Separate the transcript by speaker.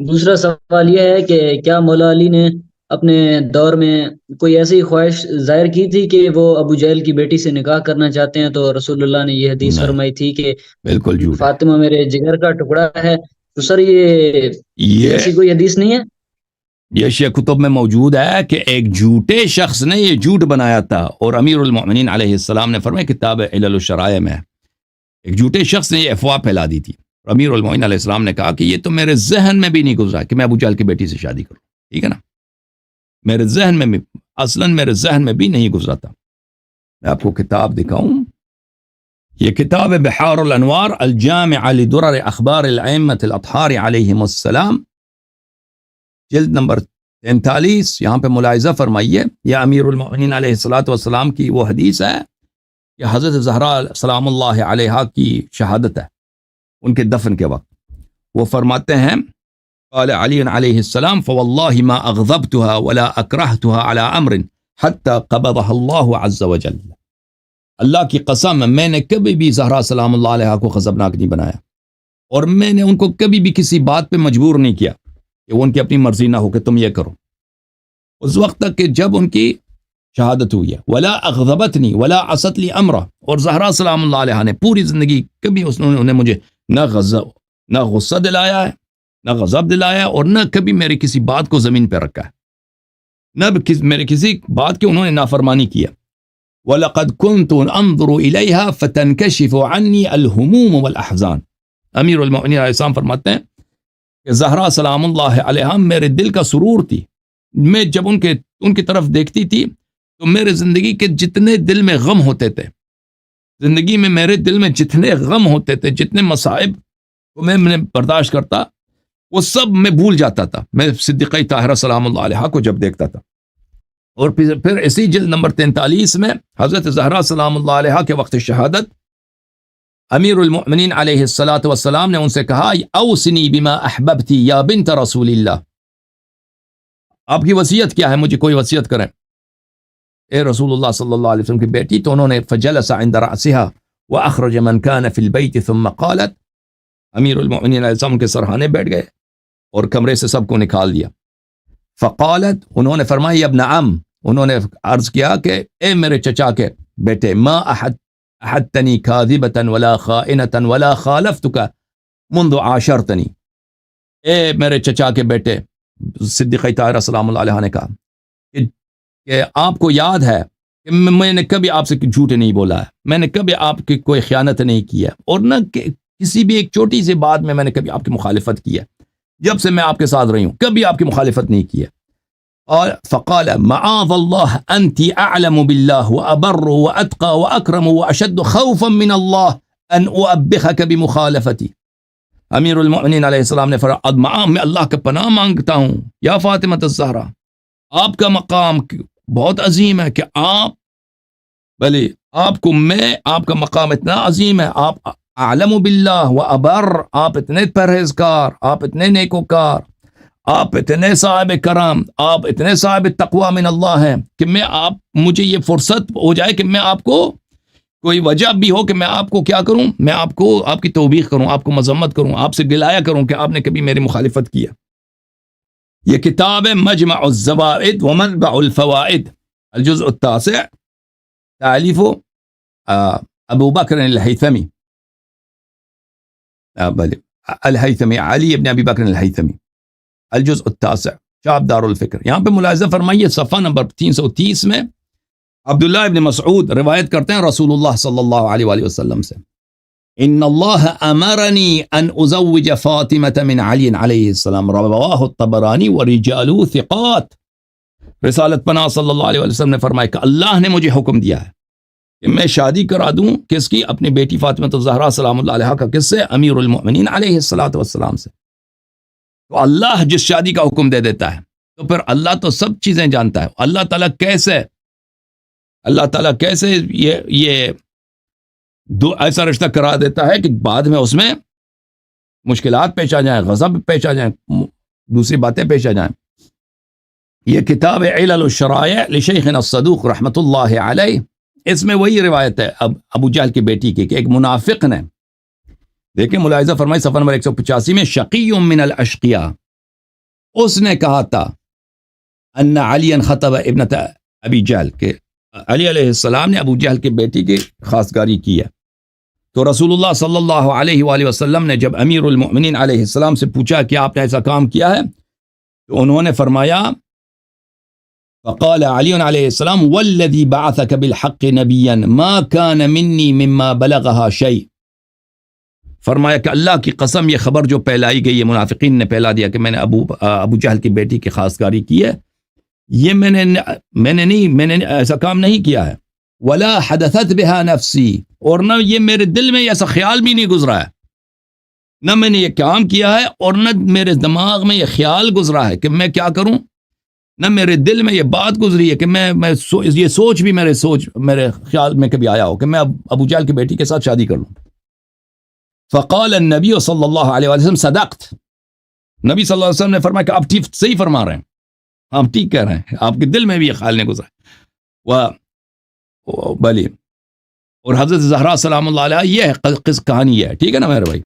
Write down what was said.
Speaker 1: دوسرا سوال یہ ہے کہ کیا مولا علی نے اپنے دور میں کوئی ایسی خواہش ظاہر کی تھی کہ وہ ابو جہل کی بیٹی سے نکاح کرنا چاہتے ہیں، تو رسول اللہ نے یہ حدیث
Speaker 2: نہیں،
Speaker 1: فرمائی تھی کہ
Speaker 2: بالکل جھوٹ ہے
Speaker 1: فاطمہ میرے جگر کا ٹکڑا ہے؟ تو سر یہ
Speaker 2: یہ
Speaker 1: ایسی کوئی حدیث نہیں ہے؟
Speaker 2: یہ شیخ کتب میں موجود ہے کہ ایک جھوٹے شخص نے یہ جھوٹ بنایا تھا، اور امیر المؤمنین علیہ السلام نے فرمایا کتاب علل الشرائع میں ایک جھوٹے شخص نے یہ افواہ پھیلا دی تھی، اور امیر المؤمنین علیہ السلام نے کہا کہ یہ تو میرے ذہن میں بھی نہیں گزرا کہ میں ابو جہل کی بیٹی سے شادی کروں، ٹھیک ہے نا، میرے ذہن میں بھی اصلاً میرے ذہن میں بھی نہیں گزرا تھا۔ میں آپ کو کتاب دکھاؤں، یہ کتاب ہے بحار الانوار الجامع لدرر اخبار الائمۃ الاطہار علیہم السلام، جلد نمبر 43۔ یہاں پہ ملاحظہ فرمائیے، یہ امیر المؤمنین علیہ الصلوۃ والسلام کی وہ حدیث ہے کہ حضرت زہرا سلام اللہ علیہا کی شہادت ہے ان کے دفن کے وقت۔ وہ فرماتے ہیں قال علی علیہ السلام فواللہ ما اغضبتها ولا اکرہتها على امر حتى قبضها اللہ عز وجل، اللہ کی قسم میں نے کبھی بھی زہرا سلام اللہ علیہا کو غضبناک نہیں بنایا، اور میں نے ان کو کبھی بھی کسی بات پہ مجبور نہیں کیا کہ وہ ان کی اپنی مرضی نہ ہو کہ تم یہ کرو، اس وقت تک کہ جب ان کی شہادت ہوئی ہے۔ ولا اغضبتنی ولا عصت لی امرہ، اور زہرا سلام اللہ علیہ نے پوری زندگی کبھی انہیں مجھے نہ غصہ دلایا ہے، نہ غضب دلایا ہے، اور نہ کبھی میری کسی بات کو زمین پہ رکھا ہے، نہ میرے کسی بات کی انہوں نے نافرمانی کیا۔ وَلَقَدْ كُنْتُ أَنظُرُ إِلَيْهَا فَتَنْكَشِفُ عَنِّي الْهُمُومُ وَالْأَحْزَانُ، امیر المؤمنین علیہ السلام فرماتے ہیں کہ زہرا سلام اللہ علیہ میرے دل کا سرور تھی، میں جب ان کی طرف دیکھتی تھی تو میرے زندگی کے جتنے دل میں غم ہوتے تھے، زندگی میں میرے دل میں جتنے غم ہوتے تھے، جتنے مصائب کو میں برداشت کرتا، وہ سب میں بھول جاتا تھا میں صدیقہ طاہرہ سلام اللہ علیہ کو جب دیکھتا تھا۔ اور پھر اسی جلد نمبر 43 میں حضرت زہرا سلام اللہ علیہ کے وقت شہادت امیر المؤمنین علیہ الصلاۃ والسلام نے ان سے کہا اوصنی بما احببتی یا بنت رسول اللہ، آپ کی وصیت کیا ہے، مجھے کوئی وصیت کریں اے رسول اللہ صلی اللہ علیہ وسلم کی بیٹی۔ تو انہوں نے فجلس عند رأسها واخرج من كان في البيت ثم قالت، امیر المؤمنین علیہ السلام کے سرحانے بیٹھ گئے اور کمرے سے سب کو نکال دیا۔ فقالت، انہوں نے فرمایا یا ابن عم، انہوں نے عرض کیا کہ اے میرے چچا کے بیٹے، ما احدتنی کاذبة ولا خائنة ولا خالفتك منذ عاشرتنی، اے میرے چچا کے بیٹے صدیقہ طاہرہ سلام اللہ علیہ نے کہا کہ آپ کو یاد ہے کہ میں نے کبھی آپ سے جھوٹ نہیں بولا ہے، میں نے کبھی آپ کی کوئی خیانت نہیں کی ہے، اور نہ کسی بھی ایک چھوٹی سی بات میں نے کبھی آپ کی مخالفت کی ہے، جب سے میں آپ کے ساتھ رہی ہوں کبھی آپ کی مخالفت نہیں کی ہے۔ اور فقال معاذ اللہ انت اعلم باللہ وابر واتقى واکرم واشد خوفا من اللہ ان اوبخک بمخالفتی، امیر المؤمنین علیہ السلام نے فرمایا میں اللہ کا پناہ مانگتا ہوں یا فاطمہ الزہرا، آپ کا مقام بہت عظیم ہے کہ آپ کا مقام اتنا عظیم ہے، آپ اعلم باللہ و ابر، آپ اتنے پرہیزگار، آپ اتنے نیکوکار، آپ اتنے صاحب کرم، آپ اتنے صاحب تقوی من اللہ ہیں کہ مجھے یہ فرصت ہو جائے کہ میں آپ کو کوئی وجہ بھی ہو کہ میں آپ کو کیا کروں، میں آپ کی توبیخ کروں، آپ کو مذمت کروں، آپ سے گلایا کروں کہ آپ نے کبھی میری مخالفت کیا۔ یہ کتاب ہے مجمع الزوائد ومنبع الفوائد، الجزء التاسع، تالیف ابو بکر الہیثمی، علی ابن ابی بکر الہیثمی، الجزء التاسع، شعب دار الفکر۔ یہاں پہ ملاحظہ فرمائیے صفحہ نمبر 330 میں عبداللہ ابن مسعود روایت کرتے ہیں رسول اللہ صلی اللہ علیہ وآلہ وسلم سے، ان اللہ امرنی ان ازوج فاطمة من علی علیہ السلام، رواہ الطبرانی ورجالہ ثقات۔ رسالت پناہ صلی اللہ علیہ وسلم نے فرمایا کہ اللہ نے مجھے حکم دیا ہے کہ میں شادی کرا دوں کس کی، اپنی بیٹی فاطمہ الزہرا سلام اللہ علیہ کا، کس سے، امیر المؤمنین علیہ الصلوۃ والسلام سے۔ تو اللہ جس شادی کا حکم دے دیتا ہے تو پھر اللہ تو سب چیزیں جانتا ہے، اللہ تعالیٰ کیسے یہ ایسا رشتہ کرا دیتا ہے کہ بعد میں اس میں مشکلات پیش آ جائیں، غضب پیش آ جائیں، دوسری باتیں پیش آ جائیں۔ یہ کتاب علل الشرائع لشیخنا الصدوق رحمۃ اللہ علیہ، اس میں وہی روایت ہے ابو جہل کی بیٹی کی کہ ایک منافق نے، دیکھیں ملاحظہ فرمائی صفحہ نمبر 185 میں، شقی من الاشقیاء، اس نے کہا تھا ان علی خطب ابنت ابی جہل کہ علی علیہ السلام نے ابو جہل کی بیٹی کی خواستگاری کی ہے. تو رسول اللہ صلی اللہ علیہ وآلہ وسلم نے جب امیر المؤمنین علیہ السلام سے پوچھا کہ آپ نے ایسا کام کیا ہے تو انہوں نے فرمایا فقال علی علیہ السلام والذی بعثک بالحق نبیا ما کان منی مما بلغها شیء. فرمایا کہ اللہ کی قسم یہ خبر جو پھیلائی گئی ہے، منافقین نے پھیلا دیا کہ میں نے ابو جہل کی بیٹی کی خواستگاری کی ہے، یہ میں نے ایسا کام نہیں کیا ہے. ولا حدثت بها نفسی، اور نہ یہ میرے دل میں ایسا خیال بھی نہیں گزرا ہے، نہ میں نے یہ کام کیا ہے اور نہ میرے دماغ میں یہ خیال گزرا ہے کہ میں کیا کروں، نہ میرے دل میں یہ بات گزری ہے کہ یہ سوچ بھی میرے خیال میں کبھی آیا ہو کہ میں ابو جہل کی بیٹی کے ساتھ شادی کر لوں. فقال النبی صلی اللہ علیہ وسلم صدقت. نبی صلی اللہ علیہ وسلم نے فرمایا کہ آپ صحیح فرما رہے ہیں، آپ ٹھیک کہہ رہے ہیں، آپ کے دل میں بھی یہ خیال نہیں گزرا. بلی اور حضرت زہرا سلام اللہ علیہ یہ کہانی ہے. ٹھیک ہے نا میرے بھائی.